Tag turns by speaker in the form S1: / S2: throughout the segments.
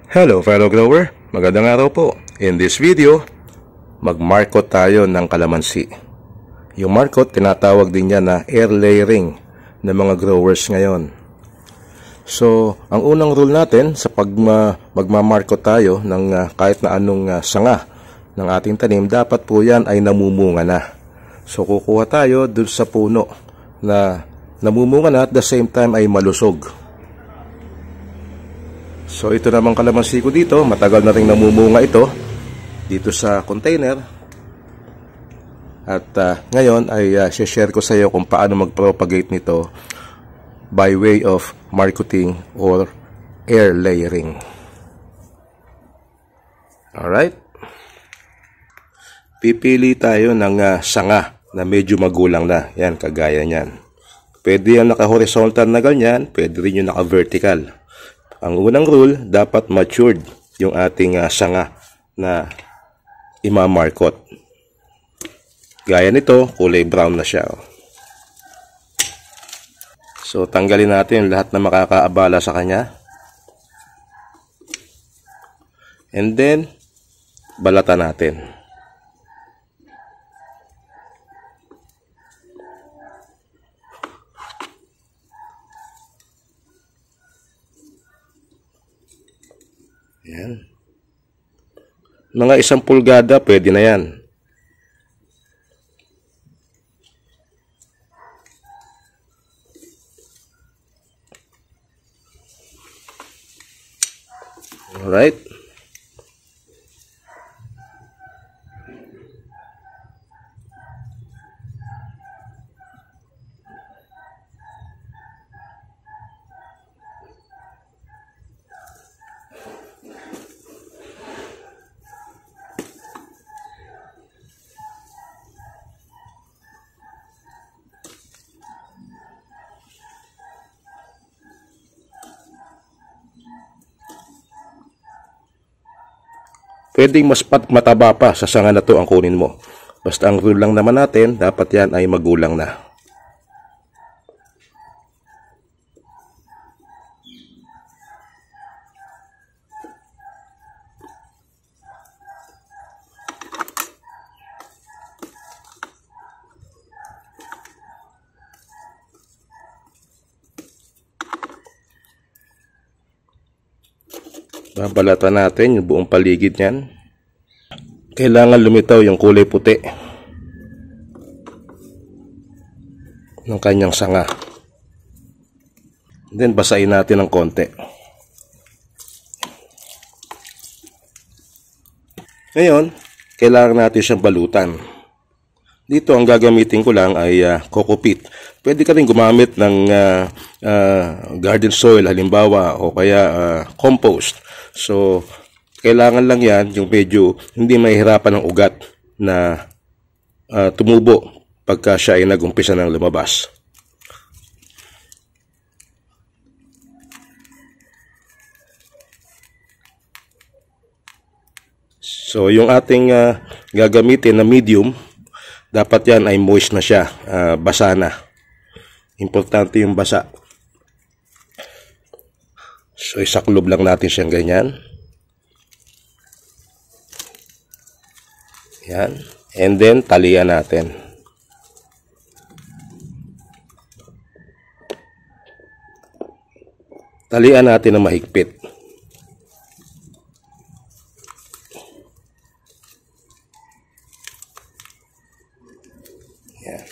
S1: Hello fellow grower, magandang araw po. In this video, mag-markot tayo ng kalamansi. Yung markot, tinatawag din yan na air layering ng mga growers ngayon. So, ang unang rule natin sa magmamarkot tayo ng kahit na anong sanga ng ating tanim, dapat po yan ay namumunga na. So, kukuha tayo dun sa puno na namumunga na at the same time ay malusog. So ito namang kalamansi ko dito, matagal na rin namumunga ito dito sa container. At ngayon ay share ko sa iyo kung paano mag-propagate nito by way of marketing or air layering. Alright. Pipili tayo ng sanga na medyo magulang na. Yan, kagaya niyan. Pwede yan naka-horizontal na ganyan, pwede rin yung naka-vertical. Ang unang rule, dapat matured yung ating sanga na imamarkot. Gaya nito, kulay brown na siya. So, tanggalin natin lahat na makakaabala sa kanya. And then, balatan natin. Yan. Mga 1 pulgada, pwede na yan. Alright. Pwedeng mas mataba pa sa sanga na to ang kunin mo. Basta ang rule lang naman natin, dapat yan ay magulang na. Babalatan natin yung buong paligid niyan. Kailangan lumitaw yung kulay puti ng kanyang sanga. Then basahin natin ng konti. Ngayon, kailangan natin siyang balutan. Dito ang gagamitin ko lang ay coco peat. Pwede ka rin gumamit ng garden soil halimbawa o kaya compost. So, kailangan lang yan yung medyo hindi mahihirapan ng ugat na tumubo pagka siya ay nag-umpisa ng lumabas. So, yung ating gagamitin na medium, dapat yan ay moist na siya, basa na. Importante yung basa. So, isaklob lang natin siyang ganyan. Yan. And then, talian natin. Talian natin ng mahigpit. Yan.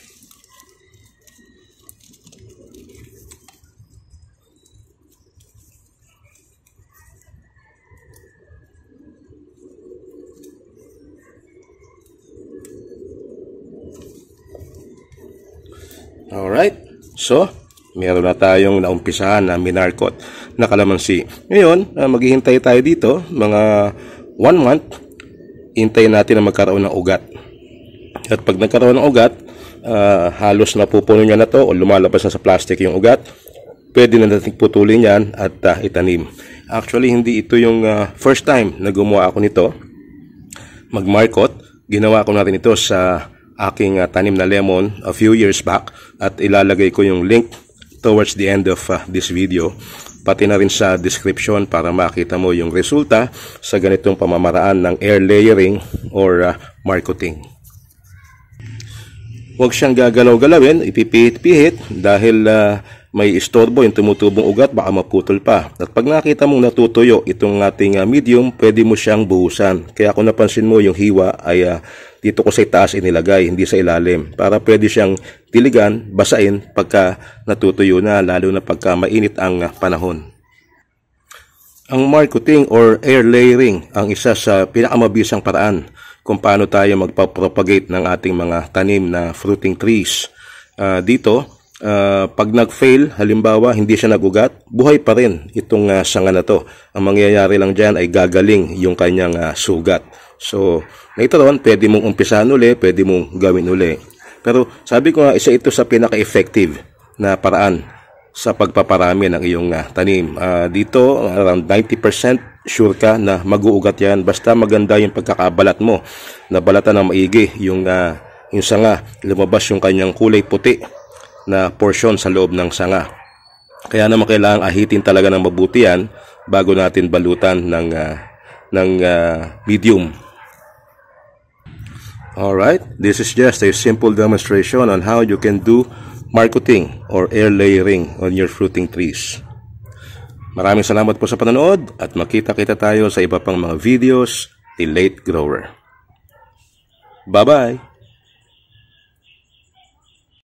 S1: Alright, so meron na tayong naumpisahan na minarkot na kalamansi. Ngayon, maghihintay tayo dito mga 1 month. Hintayin natin na magkaroon ng ugat. At pag nagkaroon ng ugat, halos napupuno niya na to o lumalabas na sa plastic yung ugat, pwede na natin putulin yan at itanim. Actually, hindi ito yung first time na gumawa ako nito. Magmarkot, ginawa ko natin ito sa aking tanim na lemon a few years back at ilalagay ko yung link towards the end of this video pati na rin sa description para makita mo yung resulta sa ganitong pamamaraan ng air layering or marketing. Huwag siyang gagalaw-galawin, ipipihit-pihit dahil may istorbo yung tumutubong ugat, baka maputol pa. At pag nakita mong natutuyo itong ating medium, pwede mo siyang buhusan. Kaya kung napansin mo yung hiwa ay dito ko sa itaas inilagay, hindi sa ilalim. Para pwede siyang diligan, basain pagka natutuyo na, lalo na pagka mainit ang panahon. Ang marketing or air layering ang isa sa pinakamabisang paraan kung paano tayo magpapropagate ng ating mga tanim na fruiting trees. Dito, pag nag-fail, halimbawa hindi siya nagugat, buhay pa rin itong sanga na to. Ang mangyayari lang dyan ay gagaling yung kanyang sugat. So, later on, pwede mong umpisahan uli, pwede mong gawin uli. Pero sabi ko nga, isa ito sa pinaka-effective na paraan sa pagpaparami ng iyong tanim. Dito, around 90% sure ka na mag-uugat yan. Basta maganda yung pagkakabalat mo. Nabalatan ng maigi yung sanga. Lumabas yung kanyang kulay puti na portion sa loob ng sanga. Kaya naman kailangang ahitin talaga ng mabuti yan bago natin balutan ng medium. Alright, this is just a simple demonstration on how you can do marketing or air layering on your fruiting trees. Maraming salamat po sa panonood at makita-kita tayo sa iba pang mga videos ni Late Grower. Bye-bye!